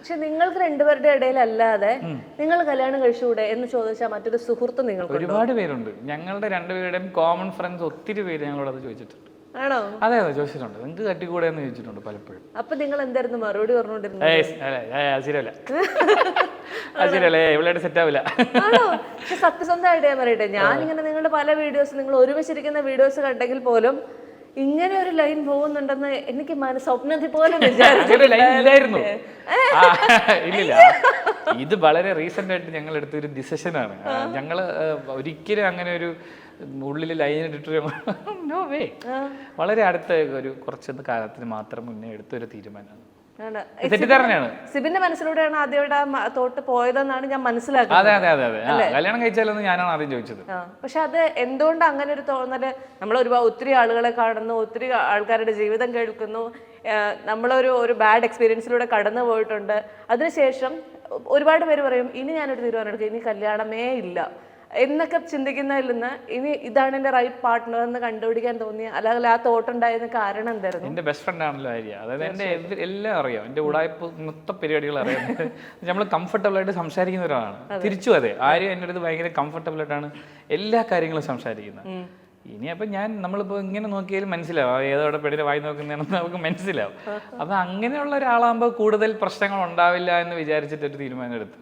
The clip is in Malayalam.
പക്ഷെ നിങ്ങൾക്ക് രണ്ടുപേരുടെ ഇടയിലല്ലാതെ നിങ്ങൾ കല്യാണം കഴിച്ചുകൂടെ എന്ന് ചോദിച്ചാൽ മറ്റൊരു സുഹൃത്ത് നിങ്ങൾക്ക് ഒരുപാട് പേരുണ്ട്. ഞങ്ങളുടെ രണ്ടുപേരുടെയും കോമൺ ഫ്രണ്ട്സ് ഒത്തിരി പേര് ഞങ്ങളോട് അത് ചോദിച്ചിട്ടുണ്ട്. ആണോ? അതെ അതെ, ചോദിച്ചിട്ടുണ്ട്. നിങ്ങൾക്ക് കട്ടിക്കൂടെ എന്ന് ചോദിച്ചിട്ടുണ്ട് പലപ്പോഴും. അപ്പൊ നിങ്ങൾ എന്തായിരുന്നു മറുപടി പറഞ്ഞോണ്ടിരുന്നത്? ശരിയല്ല ശരിയല്ല, ഇവളായിട്ട് സെറ്റ് ആവില്ല. ആണോ? പക്ഷെ സത്യസന്ധമായിട്ട് ഞാൻ പറയട്ടെ, ഞാനിങ്ങനെ നിങ്ങളുടെ പല വീഡിയോസ്, നിങ്ങൾ ഒരുമിച്ചിരിക്കുന്ന വീഡിയോസ് കണ്ടെങ്കിൽ പോലും ഇങ്ങനെ ഒരു ലൈൻ പോകുന്നുണ്ടെന്ന് എനിക്ക് സ്വപ്നത്തിൽ പോലും ഇല്ലായിരുന്നു. ഇല്ലില്ല, ഇത് വളരെ റീസെന്റ് ആയിട്ട് ഞങ്ങൾ എടുത്തൊരു ഡിസിഷനാണ്. ഞങ്ങള് ഒരിക്കലും അങ്ങനെ ഒരു ഉള്ളിൽ ലൈൻ ഇട്ടിട്ട് നോ വേ. വളരെ അടുത്ത ഒരു കുറച്ച് കാലത്തിന് മാത്രം മുന്നേ എടുത്തൊരു തീരുമാനമാണ്. തെറ്റിദ്ധാരണയാണ്. സിബിന്റെ മനസ്സിലൂടെയാണ് ആദ്യമായിട്ട് തോട്ട് പോയതെന്നാണ് ഞാൻ മനസ്സിലാക്കുന്നത്. അതെ അതെ അതെ അതെ, കല്യാണം കഴിച്ചാലെന്ന് ഞാനാണ് ആദ്യം ചോദിച്ചത്. പക്ഷെ അത് എന്തുകൊണ്ട് അങ്ങനെ ഒരു തോന്നല്? നമ്മൾ ഒത്തിരി ആളുകളെ കാണുന്നു, ഒത്തിരി ആൾക്കാരുടെ ജീവിതം കേൾക്കുന്നു, നമ്മളൊരു ബാഡ് എക്സ്പീരിയൻസിലൂടെ കടന്നു പോയിട്ടുണ്ട്. അതിനുശേഷം ഒരുപാട് പേര് പറയും ഇനി ഞാനൊരു തീരുമാനം എടുക്കും, ഇനി കല്യാണമേ ഇല്ല എന്നൊക്കെ ചിന്തിക്കുന്നതിൽ നിന്ന് ഇനി ഇതാണ് എന്റെ റൈറ്റ് പാർട്ട്ണർ എന്ന് കണ്ടുപിടിക്കാൻ തോന്നിയ അല്ലെങ്കിൽ ആ തോട്ടുണ്ടായതിന് കാരണം എന്തായിരുന്നു? എന്റെ ബെസ്റ്റ് ഫ്രണ്ട് ആണല്ലോ ആര്യ. അതായത് എന്റെ എല്ലാം അറിയാം, എന്റെ ഉടായ്പ മൊത്തം പരിപാടികൾ അറിയാം. നമ്മൾ കംഫർട്ടബിൾ ആയിട്ട് സംസാരിക്കുന്ന ഒരാളാണ്. തിരിച്ചു അതെ, ആര്യ എൻ്റെ അടുത്ത് ഭയങ്കര കംഫർട്ടബിൾ ആയിട്ടാണ് എല്ലാ കാര്യങ്ങളും സംസാരിക്കുന്നത്. ഇനി അപ്പൊ നമ്മളിപ്പോ ഇങ്ങനെ നോക്കിയാലും മനസ്സിലാവും ഏതോടെ പെടിയുടെ വായി നോക്കുന്നതാണെന്ന് നമുക്ക് മനസ്സിലാവും. അപ്പൊ അങ്ങനെയുള്ള ഒരാളാകുമ്പോൾ കൂടുതൽ പ്രശ്നങ്ങൾ ഉണ്ടാവില്ല എന്ന് വിചാരിച്ചിട്ടൊരു തീരുമാനം എടുത്തു.